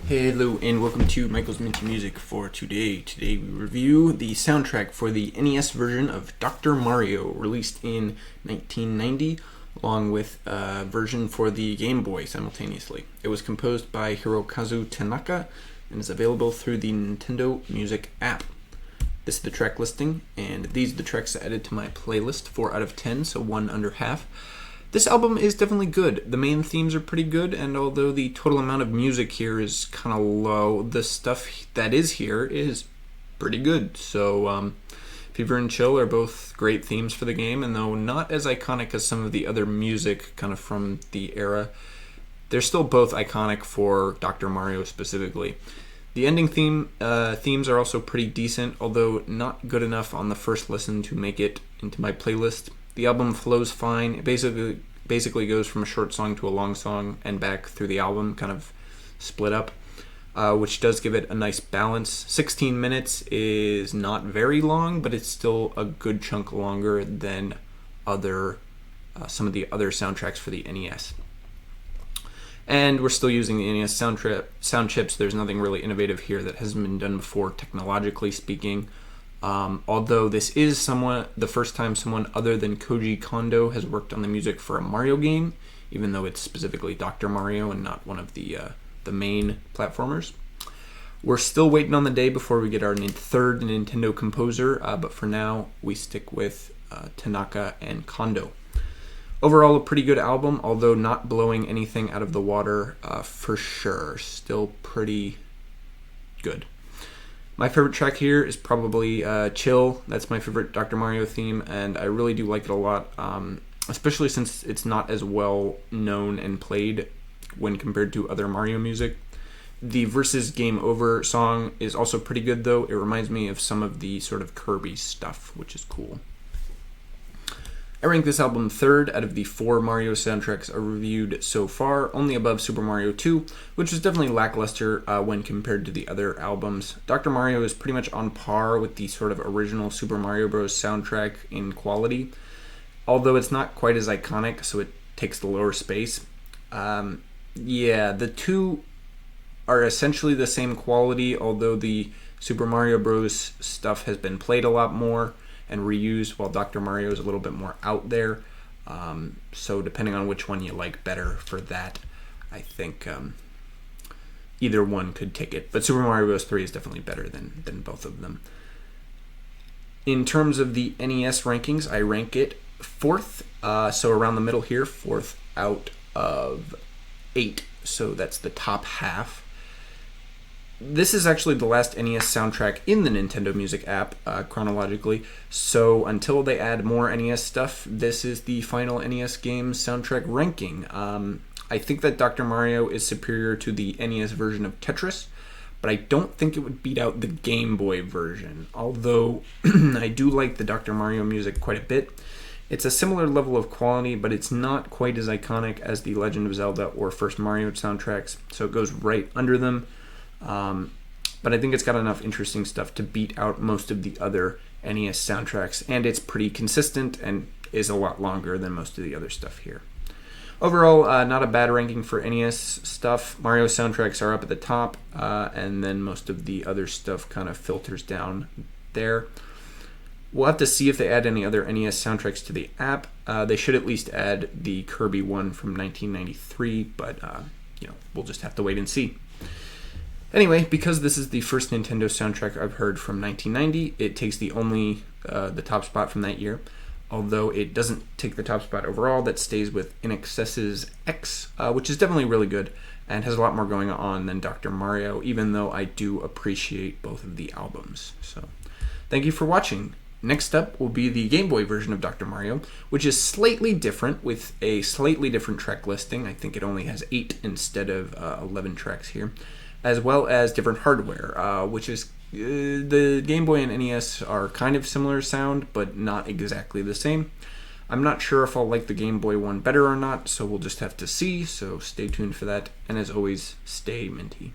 Hello and welcome to Michael's Minty Music for today. Today we review the soundtrack for the NES version of Dr. Mario, released in 1990, along with a version for the Game Boy simultaneously. It was composed by Hirokazu Tanaka and is available through the Nintendo Music app. This is the track listing, and these are the tracks added to my playlist, 4 out of 10, so 1 under half. This album is definitely good. The main themes are pretty good, and although the total amount of music here is kind of low, the stuff that is here is pretty good. So Fever and Chill are both great themes for the game, and though not as iconic as some of the other music kind of from the era, they're still both iconic for Dr. Mario specifically. The ending themes are also pretty decent, although not good enough on the first listen to make it into my playlist. The album flows fine. It basically goes from a short song to a long song and back through the album, kind of split up, which does give it a nice balance. 16 minutes is not very long, but it's still a good chunk longer than some of the other soundtracks for the NES. And we're still using the NES sound chips. There's nothing really innovative here that hasn't been done before, technologically speaking. Although this is somewhat the first time someone other than Koji Kondo has worked on the music for a Mario game, even though it's specifically Dr. Mario and not one of the main platformers. We're still waiting on the day before we get our third Nintendo composer, but for now we stick with Tanaka and Kondo. Overall, a pretty good album, although not blowing anything out of the water for sure. Still pretty good. My favorite track here is probably Chill. That's my favorite Dr. Mario theme, and I really do like it a lot, especially since it's not as well known and played when compared to other Mario music. The Versus Game Over song is also pretty good, though. It reminds me of some of the sort of Kirby stuff, which is cool. I rank this album third out of the 4 Mario soundtracks I reviewed so far, only above Super Mario 2, which is definitely lackluster when compared to the other albums. Dr. Mario is pretty much on par with the sort of original Super Mario Bros. Soundtrack in quality, although it's not quite as iconic, so it takes the lower space. The two are essentially the same quality, although the Super Mario Bros. Stuff has been played a lot more and reused, while Dr. Mario is a little bit more out there. So depending on which one you like better for that, I think either one could take it. But Super Mario Bros. 3 is definitely better than both of them. In terms of the NES rankings, I rank it 4th, so around the middle here, 4th out of 8. So that's the top half. This is actually the last NES soundtrack in the Nintendo Music app, chronologically, so until they add more NES stuff, this is the final NES game soundtrack ranking. I think that Dr. Mario is superior to the NES version of Tetris, but I don't think it would beat out the Game Boy version, although I do like the Dr. Mario music quite a bit. It's a similar level of quality, but it's not quite as iconic as the Legend of Zelda or first Mario soundtracks, so it goes right under them. But I think it's got enough interesting stuff to beat out most of the other NES soundtracks, and it's pretty consistent and is a lot longer than most of the other stuff here. Overall, not a bad ranking for NES stuff. Mario soundtracks are up at the top, and then most of the other stuff kind of filters down there. We'll have to see if they add any other NES soundtracks to the app. They should at least add the Kirby one from 1993, but we'll just have to wait and see. Anyway, because this is the first Nintendo soundtrack I've heard from 1990, it takes the top spot from that year. Although it doesn't take the top spot overall, that stays with In Excess's X, which is definitely really good and has a lot more going on than Dr. Mario, even though I do appreciate both of the albums. So, thank you for watching. Next up will be the Game Boy version of Dr. Mario, which is slightly different with a slightly different track listing. I think it only has 8 instead of 11 tracks here, as well as different hardware, which is the Game Boy and NES are kind of similar sound, but not exactly the same. I'm not sure if I'll like the Game Boy one better or not, so we'll just have to see, so stay tuned for that, and as always, stay minty.